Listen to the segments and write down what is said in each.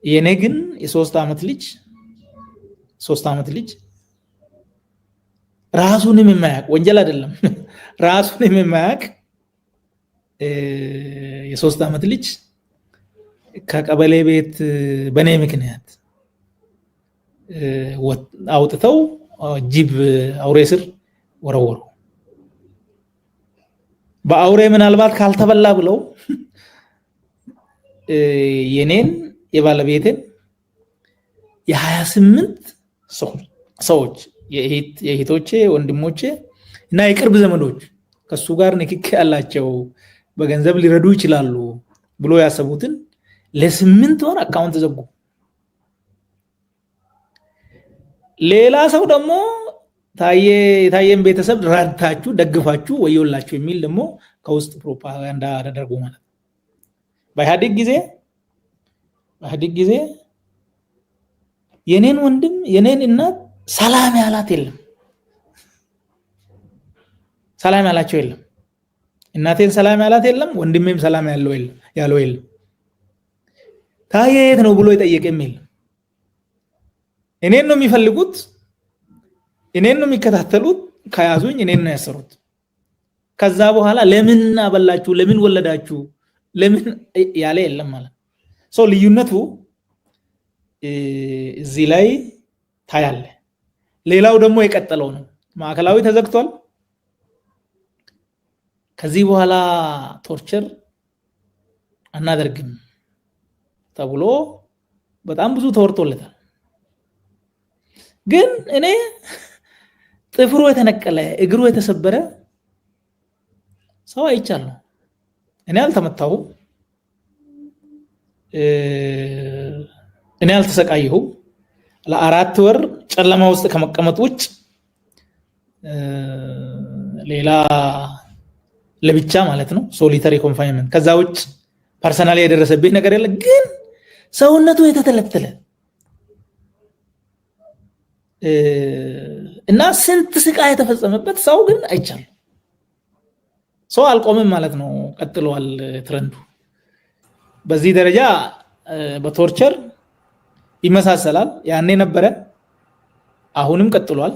የኔ ግን የ3 ዓመት ልጅ ራሱንም የማያውቅ ወንጀል አይደለም ራሱንም የማያውቅ የ3 ዓመት ልጅ ከቀበሌ ቤት በኔ ምክንያት አውጥተው ጅብ አውሬ ስር ወረወሩ። በአውሬ ምናልባት ካልተበላ ብለው የኔን የባለቤቴን የ28 ሰዎች የእህቶቼ ወንድሞቼ እና የቅርብ ዘመዶች ከሱ ጋር ንክኪ ያላቸው በገንዘብ ሊረዱ ይችላሉ ብሎ ያሰቡትን ለ8 ወር አካውንት ዘጉ። ሌላ ሰው ደግሞ ታየን ቤተሰብ ራድታችሁ ደግፋችሁ ወዮላችሁ የሚል ደግሞ ከውስጥ ፕሮፓጋንዳ አደረጉ ማለት ነው። በኢህአዴግ ጊዜ የኔን ወንድም የኔን እናት ሰላም ያላት የለም። ሰላም ያላቸው የለም። እናቴን ሰላም ያላት የለም። ወንድሜም ሰላም ያለው የለም። ታየ የት ነው ብሎ የጠየቀም የለም። እኔን ነው የሚፈልጉት፣ እኔን ነው የሚከታተሉት። ከያዙኝ እኔን ነው ያሰሩት። ከዛ በኋላ ለምን አበላችሁ፣ ለምን ወለዳችሁ፣ ለምን ያለ የለም ማለት ነው። ልዩነቱ እዚህ ላይ ታያለ። ሌላው ደግሞ የቀጠለው ነው። ማዕከላዊ ተዘግቷል። ከዚህ በኋላ ቶርቸር አናደርግም ተብሎ በጣም ብዙ ተወርቶለታል። ግን እኔ ጥፍሩ የተነቀለ እግሩ የተሰበረ ሰው አይቻለሁ። እኔ አልተመታሁም፣ እኔ አልተሰቃየሁም። ለ4 ወር ጨለማ ውስጥ ከመቀመጥ ውጭ ሌላ ለብቻ ማለት ነው ሶሊተሪ ኮንፋይንመንት፣ ከዛ ውጭ ፐርሰናሊ የደረሰብኝ ነገር የለ። ግን ሰውነቱ የተተለተለ እና ስንት ስቃይ የተፈጸመበት ሰው ግን አይቻልም። ሰው አልቆምም ማለት ነው፣ ቀጥሏል ትረንዱ። በዚህ ደረጃ በቶርቸር ይመሳሰላል። ያኔ ነበረ፣ አሁንም ቀጥሏል።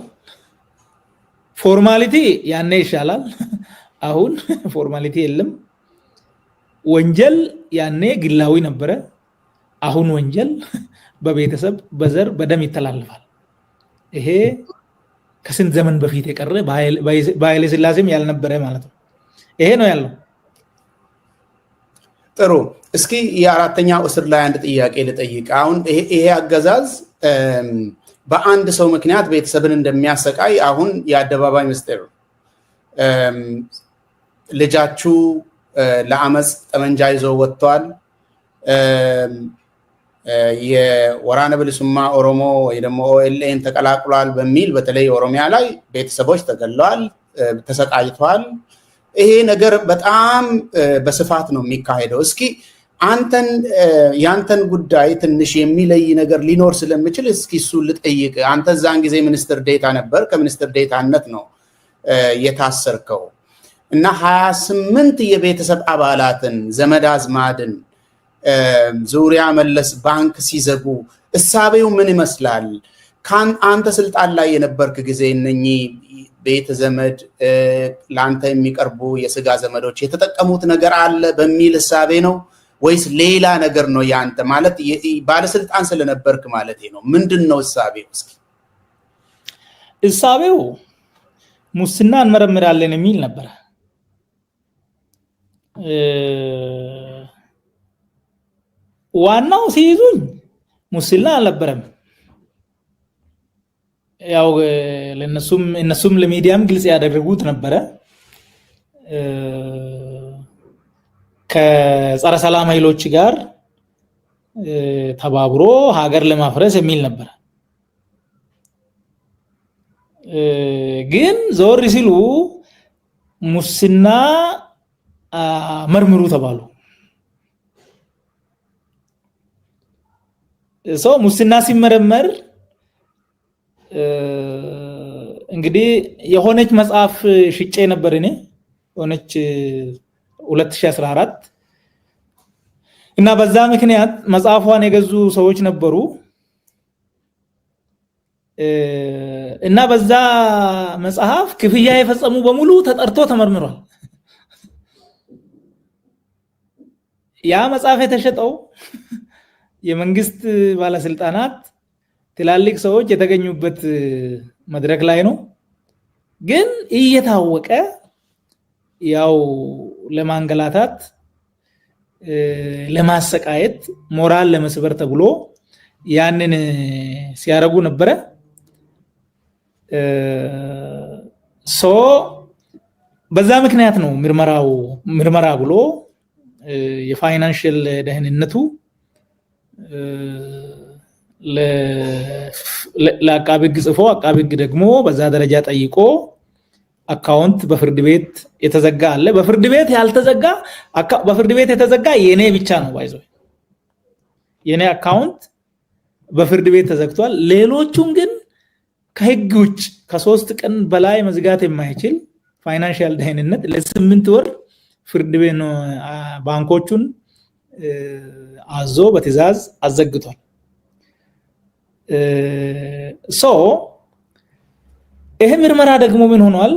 ፎርማሊቲ ያኔ ይሻላል፣ አሁን ፎርማሊቲ የለም። ወንጀል ያኔ ግላዊ ነበረ፣ አሁን ወንጀል በቤተሰብ በዘር በደም ይተላለፋል። ይሄ ከስንት ዘመን በፊት የቀረ በኃይለ ሥላሴም ያልነበረ ማለት ነው። ይሄ ነው ያለው። ጥሩ። እስኪ የአራተኛው እስር ላይ አንድ ጥያቄ ልጠይቅ። አሁን ይሄ አገዛዝ በአንድ ሰው ምክንያት ቤተሰብን እንደሚያሰቃይ አሁን የአደባባይ ምስጢር ነው። ልጃችሁ ለአመፅ ጠመንጃ ይዞ ወጥቷል። የወራነ ብልሱማ ኦሮሞ ወይ ደግሞ ኦኤልኤን ተቀላቅሏል በሚል በተለይ ኦሮሚያ ላይ ቤተሰቦች ተገለዋል፣ ተሰቃይተዋል። ይሄ ነገር በጣም በስፋት ነው የሚካሄደው። እስኪ ያንተን ጉዳይ ትንሽ የሚለይ ነገር ሊኖር ስለምችል እስኪ እሱ ልጠይቅ። አንተ ዛን ጊዜ ሚኒስትር ዴታ ነበር፣ ከሚኒስትር ዴታነት ነው የታሰርከው እና 28 የቤተሰብ አባላትን ዘመድ አዝማድን ዙሪያ መለስ ባንክ ሲዘጉ እሳቤው ምን ይመስላል? አንተ ስልጣን ላይ የነበርክ ጊዜ እነኚህ ቤተ ዘመድ ለአንተ የሚቀርቡ የስጋ ዘመዶች የተጠቀሙት ነገር አለ በሚል እሳቤ ነው ወይስ ሌላ ነገር ነው? ያንተ ማለት ባለስልጣን ስለነበርክ ማለት ነው። ምንድነው እሳቤው? እስኪ እሳቤው ሙስና እንመረምራለን የሚል ነበር። ዋናው ሲይዙኝ ሙስና አልነበረም። ያው እነሱም ለሚዲያም ግልጽ ያደረጉት ነበረ። ከጸረ ሰላም ኃይሎች ጋር ተባብሮ ሀገር ለማፍረስ የሚል ነበር። ግን ዞር ሲሉ ሙስና መርምሩ ተባሉ። ሰው ሙስና ሲመረመር እንግዲህ የሆነች መጽሐፍ ሽጬ ነበር እኔ የሆነች 2014 እና በዛ ምክንያት መጽሐፏን የገዙ ሰዎች ነበሩ እና በዛ መጽሐፍ ክፍያ የፈጸሙ በሙሉ ተጠርቶ ተመርምሯል። ያ መጽሐፍ የተሸጠው የመንግስት ባለስልጣናት ትላልቅ ሰዎች የተገኙበት መድረክ ላይ ነው። ግን እየታወቀ ያው ለማንገላታት ለማሰቃየት ሞራል ለመስበር ተብሎ ያንን ሲያረጉ ነበረ። በዛ ምክንያት ነው ምርመራ ብሎ የፋይናንሻል ደህንነቱ ለአቃቤ ሕግ ጽፎ አቃቤ ሕግ ደግሞ በዛ ደረጃ ጠይቆ አካውንት በፍርድ ቤት የተዘጋ አለ። በፍርድ ቤት የተዘጋ የኔ ብቻ ነው ባይዘው የኔ አካውንት በፍርድ ቤት ተዘግቷል። ሌሎቹን ግን ከህግ ውጭ ከ3 ቀን በላይ መዝጋት የማይችል ፋይናንሻል ደህንነት ለ8 ወር ፍርድ ቤት ነው ባንኮቹን አዞ በትዕዛዝ አዘግቷል። ይሄ ምርመራ ደግሞ ምን ሆኗል?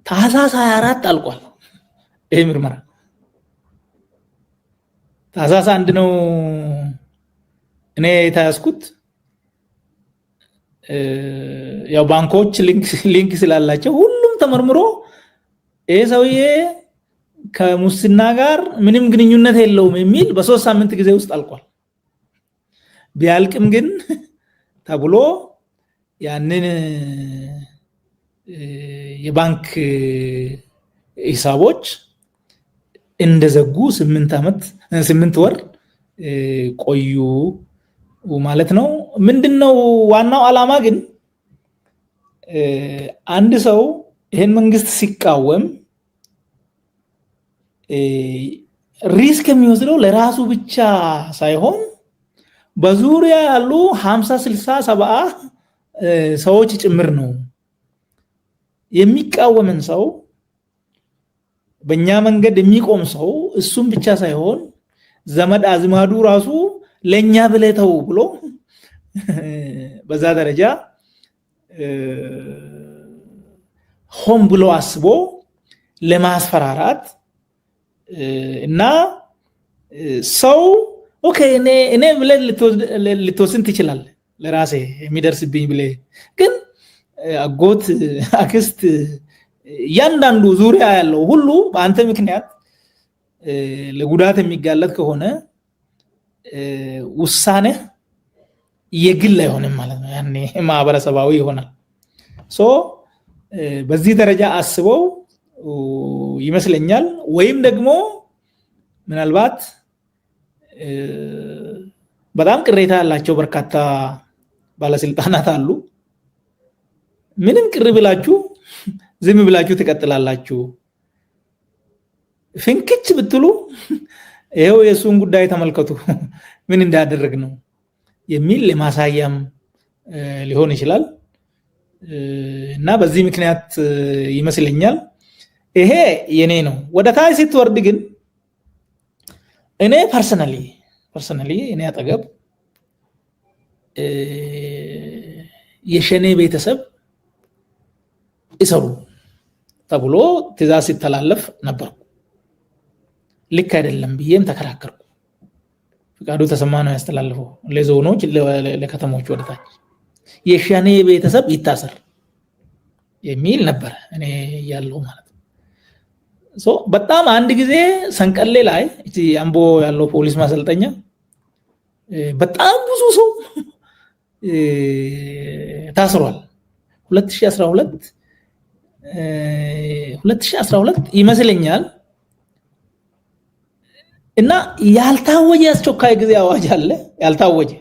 ታህሳስ 24 አልቋል። ይሄ ምርመራ ታህሳስ 1 ነው እኔ የተያዝኩት። ያው ባንኮች ሊንክ ስላላቸው ሁሉም ተመርምሮ ይሄ ሰውዬ ከሙስና ጋር ምንም ግንኙነት የለውም የሚል በ3 ሳምንት ጊዜ ውስጥ አልቋል። ቢያልቅም ግን ተብሎ ያንን የባንክ ሂሳቦች እንደዘጉ 8 ወር ቆዩ ማለት ነው። ምንድነው ዋናው ዓላማ ግን አንድ ሰው ይሄን መንግስት ሲቃወም ሪስክ የሚወስደው ለራሱ ብቻ ሳይሆን በዙሪያ ያሉ 50 60 70 ሰዎች ጭምር ነው። የሚቃወምን ሰው በእኛ መንገድ የሚቆም ሰው እሱም ብቻ ሳይሆን ዘመድ አዝማዱ ራሱ ለኛ ብለተው ብሎ በዛ ደረጃ ሆም ብሎ አስቦ ለማስፈራራት እና ሰው ኦኬ እኔ ብለህ ልትወስን ትችላለህ ለራሴ የሚደርስብኝ ብለህ ግን አጎት አክስት ያንዳንዱ ዙሪያ ያለው ሁሉ በአንተ ምክንያት ለጉዳት የሚጋለጥ ከሆነ ውሳኔ የግል አይሆንም ማለት ነው። ያኔ ማህበረሰባዊ ይሆናል። በዚህ ደረጃ አስበው ይመስለኛል። ወይም ደግሞ ምናልባት በጣም ቅሬታ ያላቸው በርካታ ባለስልጣናት አሉ። ምንም ቅር ብላችሁ ዝም ብላችሁ ትቀጥላላችሁ፣ ፍንክች ብትሉ ይሄው የሱን ጉዳይ ተመልከቱ ምን እንዳደረግ ነው የሚል ለማሳያም ሊሆን ይችላል። እና በዚህ ምክንያት ይመስለኛል ይሄ የኔ ነው። ወደ ታች ስትወርድ ግን እኔ ፐርሰናሊ እኔ አጠገብ የሸኔ ቤተሰብ ይሰሩ ተብሎ ትዕዛዝ ሲተላለፍ ነበር። ልክ አይደለም ብዬም ተከራከርኩ። ፍቃዱ ተሰማ ነው ያስተላልፈው ለዞኖች ለከተሞች ወደታች የሸኔ ቤተሰብ ይታሰር የሚል ነበር እኔ ያለው ማለት ነው። በጣም አንድ ጊዜ ሰንቀሌ ላይ እቲ አምቦ ያለው ፖሊስ ማሰልጠኛ በጣም ብዙ ሰው ታስሯል። 2012 ይመስለኛል። እና ያልታወጀ አስቸኳይ ጊዜ አዋጅ አለ። ያልታወጀ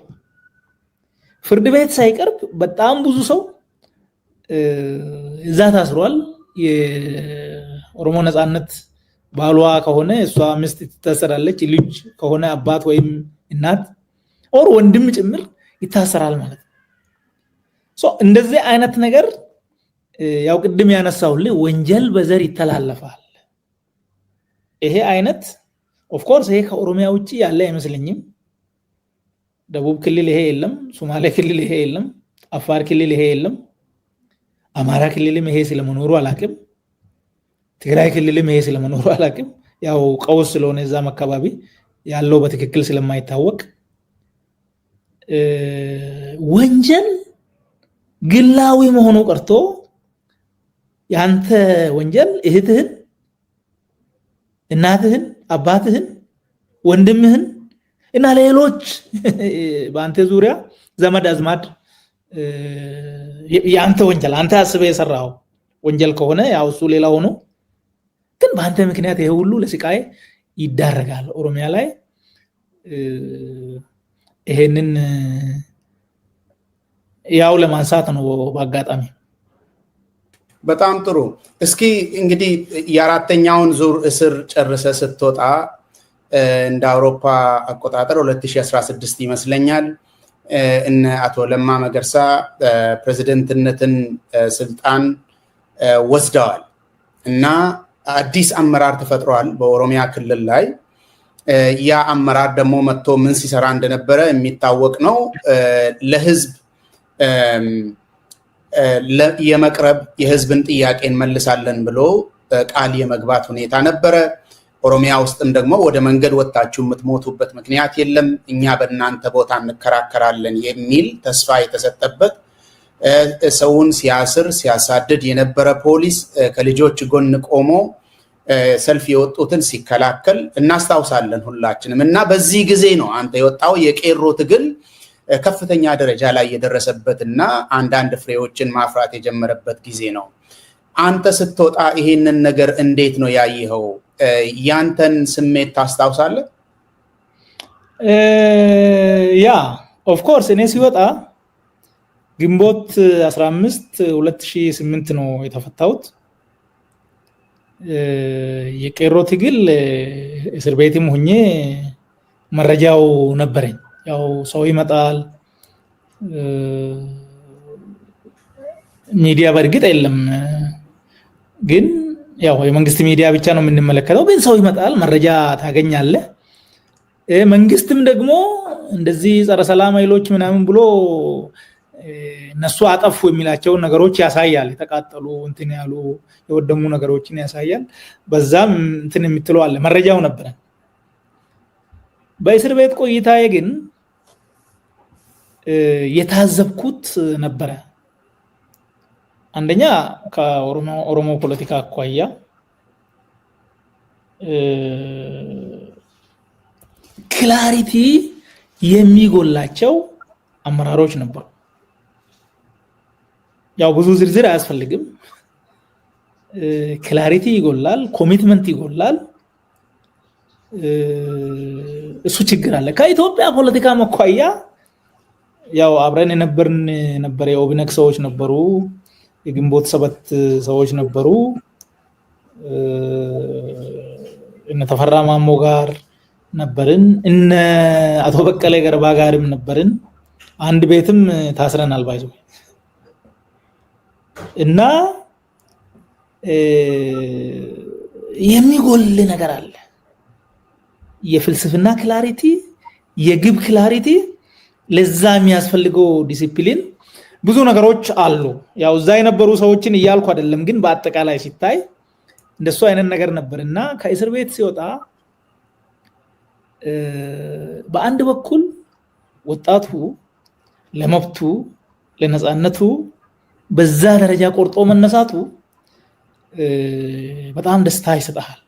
ፍርድ ቤት ሳይቀርብ በጣም ብዙ ሰው እዛ ታስሯል። የኦሮሞ ነጻነት ባሏ ከሆነ እሷ ሚስት ትታሰራለች፣ ልጅ ከሆነ አባት ወይም እናት ኦር ወንድም ጭምር ይታሰራል ማለት ነው። እንደዚህ አይነት ነገር ያው ቅድም ያነሳውልህ ወንጀል በዘር ይተላለፋል ይሄ አይነት ኦፍ ኮርስ ይሄ ከኦሮሚያ ውጪ ያለ አይመስለኝም። ደቡብ ክልል ይሄ የለም፣ ሶማሌ ክልል ይሄ የለም፣ አፋር ክልል ይሄ የለም፣ አማራ ክልልም ይሄ ስለመኖሩ አላቅም፣ ትግራይ ክልልም ይሄ ስለመኖሩ አላቅም። ያው ቀውስ ስለሆነ እዛም አካባቢ ያለው በትክክል ስለማይታወቅ ወንጀል ግላዊ መሆኑ ቀርቶ ያንተ ወንጀል እህትህን፣ እናትህን፣ አባትህን፣ ወንድምህን እና ሌሎች በአንተ ዙሪያ ዘመድ አዝማድ ያንተ ወንጀል አንተ አስበህ የሰራው ወንጀል ከሆነ ያው እሱ ሌላ ሆኖ ግን በአንተ ምክንያት ይሄ ሁሉ ለስቃይ ይዳረጋል። ኦሮሚያ ላይ ይሄንን ያው ለማንሳት ነው በአጋጣሚ። በጣም ጥሩ። እስኪ እንግዲህ የአራተኛውን ዙር እስር ጨርሰ ስትወጣ እንደ አውሮፓ አቆጣጠር 2016 ይመስለኛል እነ አቶ ለማ መገርሳ ፕሬዝዳንትነትን ስልጣን ወስደዋል እና አዲስ አመራር ተፈጥሯል በኦሮሚያ ክልል ላይ። ያ አመራር ደግሞ መጥቶ ምን ሲሰራ እንደነበረ የሚታወቅ ነው። ለህዝብ የመቅረብ የህዝብን ጥያቄ እንመልሳለን ብሎ ቃል የመግባት ሁኔታ ነበረ። ኦሮሚያ ውስጥም ደግሞ ወደ መንገድ ወጣችሁ የምትሞቱበት ምክንያት የለም፣ እኛ በእናንተ ቦታ እንከራከራለን የሚል ተስፋ የተሰጠበት ሰውን ሲያስር ሲያሳድድ የነበረ ፖሊስ ከልጆች ጎን ቆሞ ሰልፍ የወጡትን ሲከላከል እናስታውሳለን ሁላችንም። እና በዚህ ጊዜ ነው አንተ የወጣው የቄሮ ትግል ከፍተኛ ደረጃ ላይ የደረሰበትና አንዳንድ ፍሬዎችን ማፍራት የጀመረበት ጊዜ ነው። አንተ ስትወጣ ይሄንን ነገር እንዴት ነው ያየኸው? ያንተን ስሜት ታስታውሳለህ? ያ ኦፍ ኮርስ እኔ ሲወጣ ግንቦት 15 2008 ነው የተፈታሁት። የቄሮ ትግል እስር ቤትም ሆኜ መረጃው ነበረኝ። ያው ሰው ይመጣል፣ ሚዲያ በእርግጥ የለም፣ ግን ያው የመንግስት ሚዲያ ብቻ ነው የምንመለከተው። ግን ሰው ይመጣል፣ መረጃ ታገኛለህ። መንግስትም ደግሞ እንደዚህ ጸረ ሰላም ኃይሎች ምናምን ብሎ እነሱ አጠፉ የሚላቸውን ነገሮች ያሳያል። የተቃጠሉ እንትን ያሉ የወደሙ ነገሮችን ያሳያል። በዛም እንትን የምትለው አለ፣ መረጃው ነበረ። በእስር ቤት ቆይታዬ ግን የታዘብኩት ነበረ። አንደኛ ከኦሮሞ ፖለቲካ አኳያ ክላሪቲ የሚጎላቸው አመራሮች ነበሩ። ያው ብዙ ዝርዝር አያስፈልግም። ክላሪቲ ይጎላል፣ ኮሚትመንት ይጎላል። እሱ ችግር አለ። ከኢትዮጵያ ፖለቲካ አኳያ ያው አብረን የነበረ የኦብነግ ሰዎች ነበሩ፣ የግንቦት ሰባት ሰዎች ነበሩ፣ እነ ተፈራ ማሞ ጋር ነበርን፣ እነ አቶ በቀለ ገርባ ጋርም ነበርን። አንድ ቤትም ታስረናል ባይዞ እና የሚጎል ነገር አለ። የፍልስፍና ክላሪቲ፣ የግብ ክላሪቲ፣ ለዛ የሚያስፈልገው ዲሲፕሊን፣ ብዙ ነገሮች አሉ። ያው እዛ የነበሩ ሰዎችን እያልኩ አይደለም፣ ግን በአጠቃላይ ሲታይ እንደሱ አይነት ነገር ነበርና ከእስር ቤት ሲወጣ በአንድ በኩል ወጣቱ ለመብቱ ለነፃነቱ በዛ ደረጃ ቆርጦ መነሳቱ በጣም ደስታ ይሰጣል፣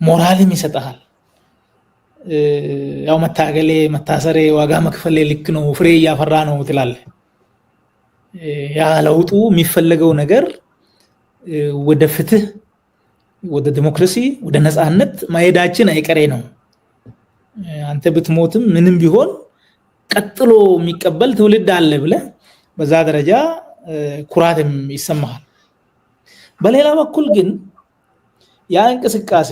ሞራልም ይሰጣል። ያው መታገሌ መታሰሬ ዋጋ መክፈሌ ልክ ነው፣ ፍሬ እያፈራ ነው ትላለህ። ያ ለውጡ የሚፈለገው ነገር ወደ ፍትህ፣ ወደ ዲሞክራሲ፣ ወደ ነፃነት መሄዳችን አይቀሬ ነው። አንተ ብትሞትም ምንም ቢሆን ቀጥሎ የሚቀበል ትውልድ አለ ብለህ በዛ ደረጃ ኩራትም ይሰማሃል። በሌላ በኩል ግን ያ እንቅስቃሴ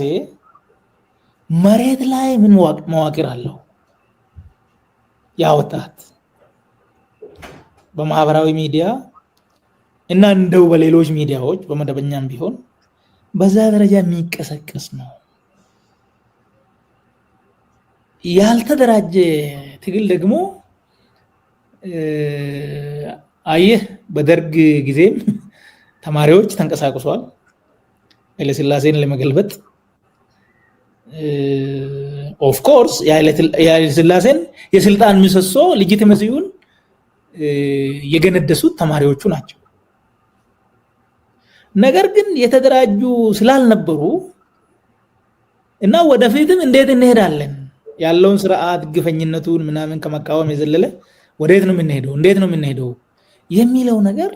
መሬት ላይ ምን መዋቅር አለው? ያ ወጣት በማህበራዊ ሚዲያ እና እንደው በሌሎች ሚዲያዎች በመደበኛም ቢሆን በዛ ደረጃ የሚቀሰቀስ ነው። ያልተደራጀ ትግል ደግሞ አየህ በደርግ ጊዜም ተማሪዎች ተንቀሳቅሷል ኃይለ ሥላሴን ለመገልበጥ ኦፍ ኮርስ የኃይለ ሥላሴን የስልጣን ምሰሶ ሌጂቲመሲውን የገነደሱት ተማሪዎቹ ናቸው። ነገር ግን የተደራጁ ስላልነበሩ እና ወደፊትም እንዴት እንሄዳለን ያለውን ስርዓት ግፈኝነቱን ምናምን ከመቃወም የዘለለ ወዴት ነው የምንሄደው እንዴት ነው የምንሄደው የሚለው ነገር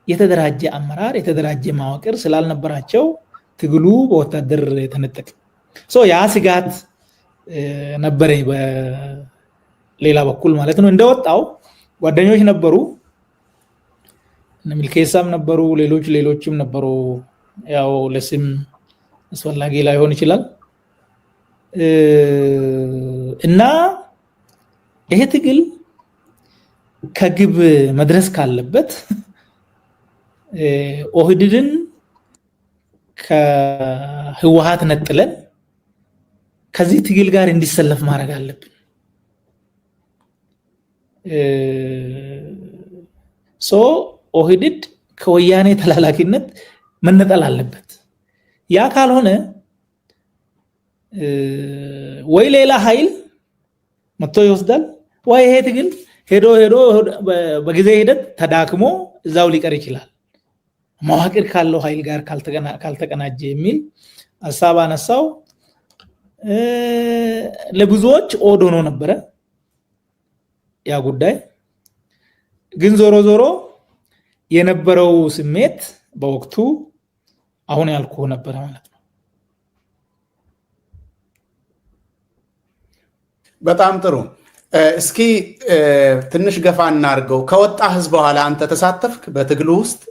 የተደራጀ አመራር የተደራጀ ማወቅር ስላልነበራቸው ትግሉ በወታደር ተነጠቀ። ያ ስጋት ነበረ በሌላ በኩል ማለት ነው። እንደወጣው ጓደኞች ነበሩ ሚልኬሳም ነበሩ ሌሎችም ነበሩ። ያው ለስም አስፈላጊ ላይሆን ይችላል እና ይሄ ትግል ከግብ መድረስ ካለበት ኦህዴድን ከህወሓት ነጥለን ከዚህ ትግል ጋር እንዲሰለፍ ማድረግ አለብን። ኦህዴድ ከወያኔ ተላላኪነት መነጠል አለበት። ያ ካልሆነ ወይ ሌላ ኃይል መጥቶ ይወስዳል ወይ ይሄ ትግል ሄዶ በጊዜ ሂደት ተዳክሞ እዛው ሊቀር ይችላል መዋቅር ካለው ኃይል ጋር ካልተቀናጀ የሚል ሐሳብ አነሳው። ለብዙዎች ኦድ ሆኖ ነበር ያ ጉዳይ። ግን ዞሮ የነበረው ስሜት በወቅቱ አሁን ያልኩህ ነበር ማለት ነው። በጣም ጥሩ። እስኪ ትንሽ ገፋ እናርገው። ከወጣህስ በኋላ አንተ ተሳተፍክ በትግሉ ውስጥ?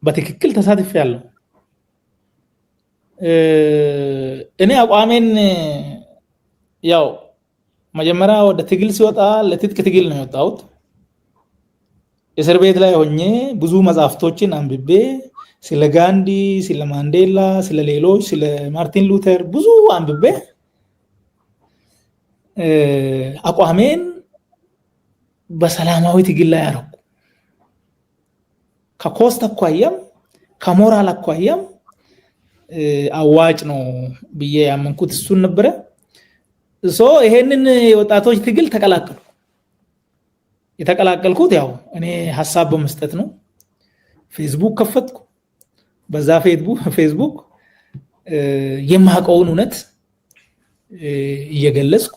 በትክክል ተሳትፌያለሁ። እኔ አቋሜን ያው መጀመሪያ ወደ ትግል ሲወጣ ለትጥቅ ትግል ነው የወጣሁት። እስር ቤት ላይ ሆኜ ብዙ መጽሐፍቶችን አንብቤ ስለ ጋንዲ፣ ስለ ማንዴላ፣ ስለ ሌሎች ስለ ማርቲን ሉተር ብዙ አንብቤ አቋሜን በሰላማዊ ትግል ላይ አረኩ። ከኮስት አኳያም ከሞራል አኳያም አዋጭ ነው ብዬ ያመንኩት እሱን ነበረ። ይሄንን የወጣቶች ትግል ተቀላቀሉ። የተቀላቀልኩት ያው እኔ ሐሳብ በመስጠት ነው። ፌስቡክ ከፈትኩ። በዛ ፌስቡክ የማውቀውን እውነት እየገለጽኩ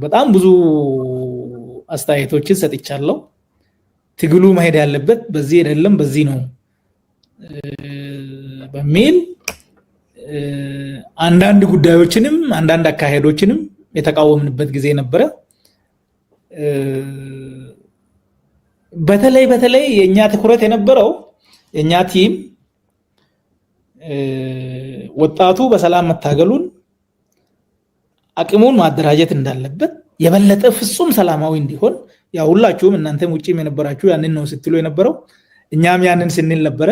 በጣም ብዙ አስተያየቶችን ሰጥቻለሁ። ትግሉ መሄድ ያለበት በዚህ አይደለም በዚህ ነው በሚል አንዳንድ ጉዳዮችንም አንዳንድ አካሄዶችንም የተቃወምንበት ጊዜ ነበረ። በተለይ የኛ ትኩረት የነበረው የኛ ቲም ወጣቱ በሰላም መታገሉን አቅሙን ማደራጀት እንዳለበት የበለጠ ፍጹም ሰላማዊ እንዲሆን ያው ሁላችሁም እናንተም ውጪም የነበራችሁ ያንን ነው ስትሉ የነበረው እኛም ያንን ስንል ነበረ።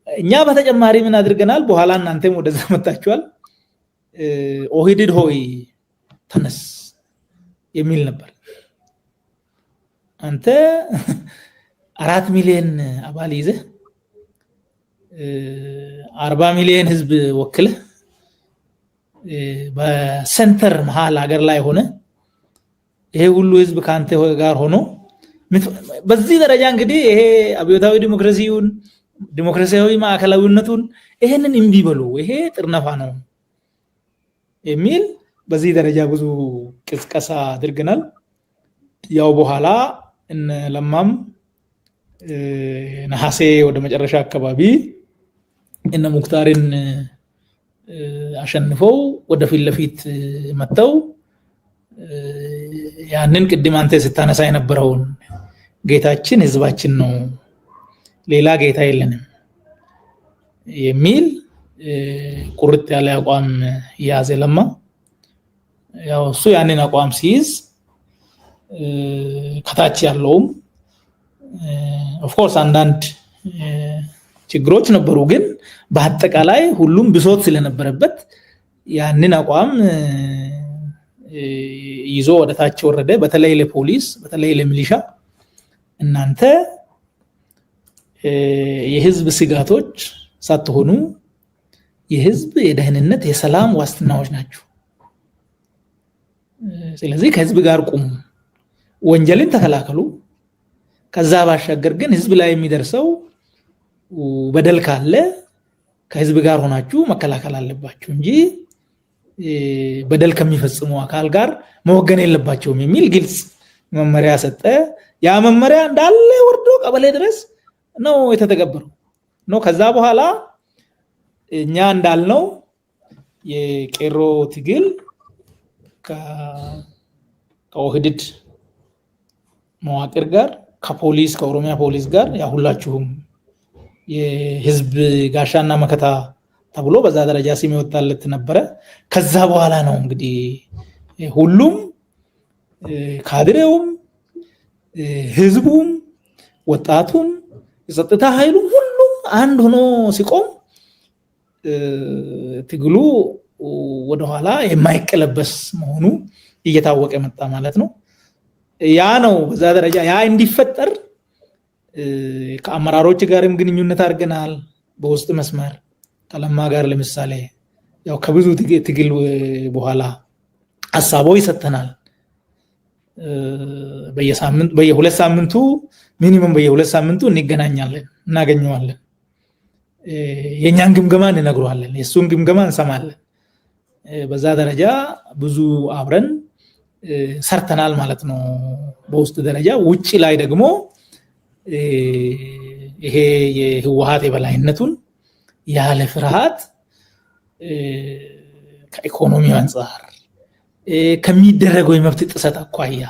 እኛ በተጨማሪ ምን አድርገናል? በኋላ እናንተም ወደዛ መጣችኋል። ኦህዴድ ሆይ ተነስ የሚል ነበር። አንተ 4 ሚሊዮን አባል ይዘህ 40 ሚሊዮን ህዝብ ወክለህ በሴንተር መሃል ሀገር ላይ ሆነ ይሄ ሁሉ ህዝብ ካንተ ጋር ሆኖ በዚህ ደረጃ እንግዲህ ይሄ አብዮታዊ ዲሞክራሲያዊ ማዕከላዊነቱን ይሄንን እምቢ በሉ ይሄ ጥርነፋ ነው የሚል በዚህ ደረጃ ብዙ ቅስቀሳ አድርገናል። ያው በኋላ እነ ለማም ነሐሴ ወደ መጨረሻ አካባቢ እነ ሙክታርን አሸንፈው ወደ ፊት ለፊት መተው ያንን ቅድም አንተ ስታነሳ የነበረውን ጌታችን ህዝባችን ነው ሌላ ጌታ የለንም የሚል ቁርጥ ያለ አቋም ያዘ ለማ። ያው እሱ ያንን አቋም ሲይዝ ከታች ያለውም ኦፍ ኮርስ አንዳንድ ችግሮች ነበሩ፣ ግን በአጠቃላይ ሁሉም ብሶት ስለነበረበት ያንን አቋም ይዞ ወደታች ወረደ። በተለይ ለፖሊስ በተለይ ለሚሊሻ እናንተ የህዝብ ስጋቶች ሳትሆኑ የህዝብ የደህንነት የሰላም ዋስትናዎች ናቸው። ስለዚህ ከህዝብ ጋር ቁሙ፣ ወንጀልን ተከላከሉ። ከዛ ባሻገር ግን ህዝብ ላይ የሚደርሰው በደል ካለ ከህዝብ ጋር ሆናችሁ መከላከል አለባችሁ እንጂ በደል ከሚፈጽሙ አካል ጋር መወገን የለባቸውም የሚል ግልጽ መመሪያ ሰጠ። ያ መመሪያ እንዳለ ወርዶ ቀበሌ ድረስ ነው የተተገበረው ነው። ከዛ በኋላ እኛ እንዳልነው የቄሮ ትግል ከኦህዴድ መዋቅር ጋር ከፖሊስ ከኦሮሚያ ፖሊስ ጋር ያ ሁላችሁም የህዝብ ጋሻና መከታ ተብሎ በዛ ደረጃ ስም ይወጣለት ነበረ። ከዛ በኋላ ነው እንግዲህ ሁሉም ካድሬውም ህዝቡም ወጣቱም የጸጥታ ኃይሉም ሁሉም አንድ ሆኖ ሲቆም ትግሉ ወደኋላ የማይቀለበስ መሆኑ እየታወቀ መጣ ማለት ነው። ያ ነው በዛ ደረጃ ያ እንዲፈጠር ከአመራሮች ጋርም ግንኙነት አድርገናል። በውስጥ መስመር ከለማ ጋር ለምሳሌ ያው ከብዙ ትግል በኋላ ሐሳቦች ይሰጠናል። በየሁለት ሳምንቱ ሚኒመም በየሁለት ሳምንቱ እንገናኛለን፣ እናገኘዋለን። የኛን ግምገማ እንነግረዋለን፣ የሱን ግምገማ እንሰማለን። በዛ ደረጃ ብዙ አብረን ሰርተናል ማለት ነው በውስጥ ደረጃ። ውጪ ላይ ደግሞ ይሄ የህወሓት የበላይነቱን ያለ ፍርሃት ከኢኮኖሚው አንፃር ከሚደረገው የመብት ጥሰት አኳያ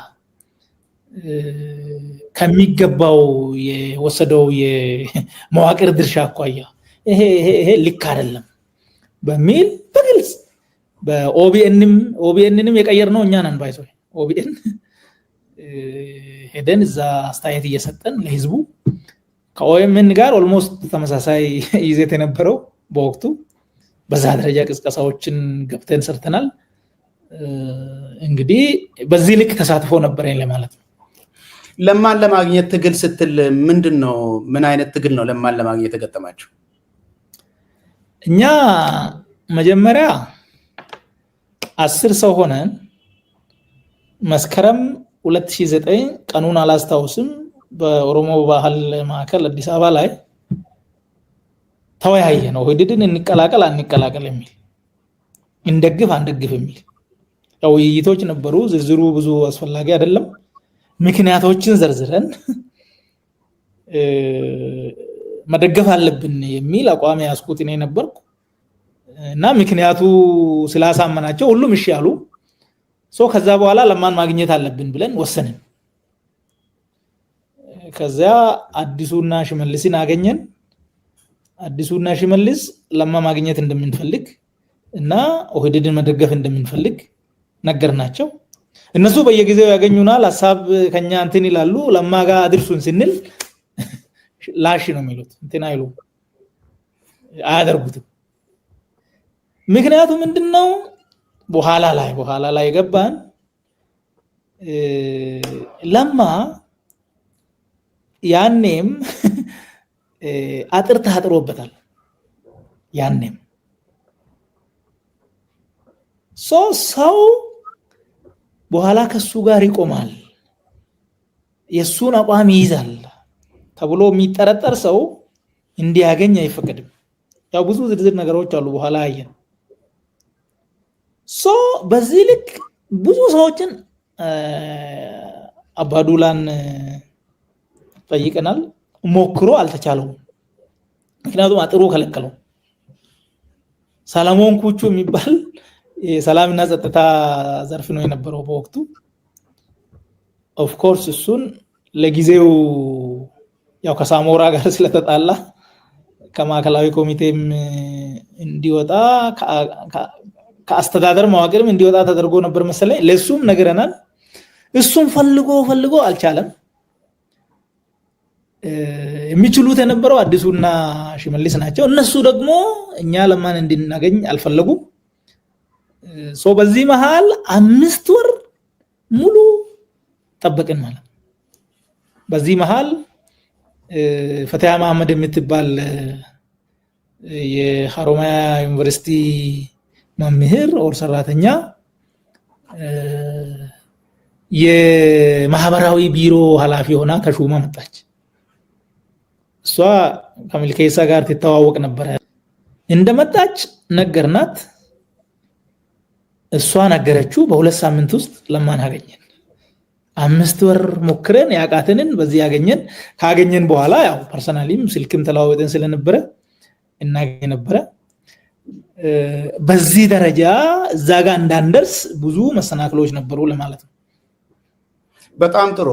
ከሚገባው የወሰደው የመዋቅር ድርሻ አኳያ ይሄ ልክ አይደለም በሚል በግልጽ በኦቢኤንንም የቀየርነው እኛ ነን። ባይዞ ኦቢኤን ሄደን እዛ አስተያየት እየሰጠን ለህዝቡ ከኦኤምኤን ጋር ኦልሞስት ተመሳሳይ ይዘት የነበረው በወቅቱ በዛ ደረጃ ቅስቀሳዎችን ገብተን ሰርተናል። እንግዲህ በዚህ ልክ ተሳትፎ ነበረኝ ለማለት ነው። ለማን ለማግኘት ትግል ስትል ምንድነው? ምን አይነት ትግል ነው ለማን ለማግኘት ተገጠማችሁ? እኛ መጀመሪያ 10 ሰው ሆነን መስከረም 2009 ቀኑን አላስታውስም በኦሮሞ ባህል ማዕከል አዲስ አበባ ላይ ተወያየ ነው። ኦህዴድን እንቀላቀል አንቀላቀል የሚል እንደግፍ አንደግፍ የሚል ያው ውይይቶች ነበሩ። ዝርዝሩ ብዙ አስፈላጊ አይደለም። ምክንያቶችን ዘርዝረን መደገፍ አለብን የሚል አቋም ያስኩት እኔ ነበርኩ እና ምክንያቱ ስላሳመናቸው ሁሉም እሺ ያሉ። ከዛ በኋላ ለማን ማግኘት አለብን ብለን ወሰንን። ከዛ አዲሱና ሽመልስን አገኘን። አዲሱና ሽመልስ ለማ ማግኘት እንደምንፈልግ እና ኦህዴድን መደገፍ እንደምንፈልግ ነገርናቸው። እነሱ በየጊዜው ያገኙናል፣ ሐሳብ ከኛ እንትን ይላሉ። ለማ ጋር አድርሱን ስንል ላሽ ነው የሚሉት፣ እንትን አይሉ አያደርጉትም። ምክንያቱ ምንድነው? በኋላ ላይ ገባን። ለማ ያኔም አጥር ታጥሮበታል። ያኔም ሰው በኋላ ከሱ ጋር ይቆማል፣ የሱን አቋም ይይዛል ተብሎ የሚጠረጠር ሰው እንዲያገኝ አይፈቀድም። ያው ብዙ ዝርዝር ነገሮች አሉ፣ በኋላ አየን። በዚህ ልክ ብዙ ሰዎችን አባዱላን ጠይቀናል። ሞክሮ አልተቻለውም። ምክንያቱም አጥሩ ከለከለው። ሰለሞን ኩቹ የሚባል የሰላምና ጸጥታ ዘርፍ ነው የነበረው በወቅቱ። ኦፍ ኮርስ እሱን ለጊዜው ያው ከሳሞራ ጋር ስለተጣላ ከማዕከላዊ ኮሚቴም እንዲወጣ ከአስተዳደር መዋቅርም እንዲወጣ ተደርጎ ነበር መሰለኝ። ለሱም ነገረናል። እሱም ፈልጎ አልቻለም። የሚችሉት የነበረው አዲሱና ሽመልስ ናቸው። እነሱ ደግሞ እኛ ለማን እንድናገኝ አልፈለጉም። በዚህ መሃል 5 ወር ሙሉ ጠበቅን ማለት። በዚህ መሃል ፈቲያ መሐመድ የምትባል የሐሮማያ ዩኒቨርሲቲ መምህር ኦር ሰራተኛ የማህበራዊ ቢሮ ኃላፊ ሆና ተሹማ መጣች። እሷ ከሚልኬሳ ጋር ትተዋወቅ ነበር። እንደመጣች ነገርናት። እሷ ነገረችው። በ2 ሳምንት ውስጥ ለማን አገኘን። 5 ወር ሞክረን ያቃተንን በዚህ ያገኘን። ካገኘን በኋላ ያው ፐርሰናሊም ስልክም ተለዋወጠን ስለነበረ እናገኝ ነበር። በዚህ ደረጃ እዛ ጋር እንዳንደርስ ብዙ መሰናክሎች ነበሩ ለማለት ነው። በጣም ጥሩ።